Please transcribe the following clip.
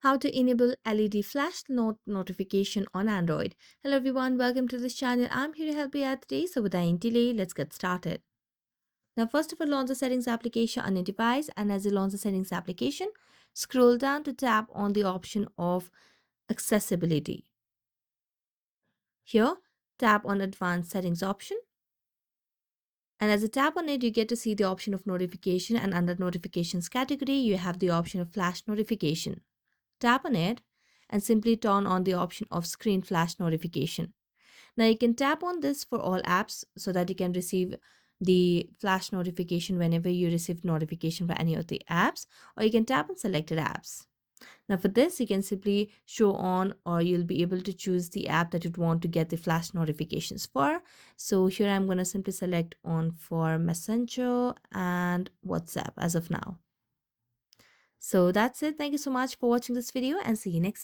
How to enable LED flash notification on Android. Hello everyone, welcome to this channel. I'm here to help you out today. So without any delay, let's get started. Now first of all, launch the settings application on your device, and as you launch the settings application, scroll down to tap on the option of accessibility. Here, tap on advanced settings option, and as you tap on it, you get to see the option of notification, and under notifications category, you have the option of flash notification. Tap on it and simply turn on the option of screen flash notification. Now you can tap on this for all apps so that you can receive the flash notification whenever you receive notification for any of the apps, or you can tap on selected apps. Now for this, you can simply show on, or you'll be able to choose the app that you'd want to get the flash notifications for. So here I'm going to simply select on for Messenger and WhatsApp as of now. So that's it. Thank you so much for watching this video and see you next time.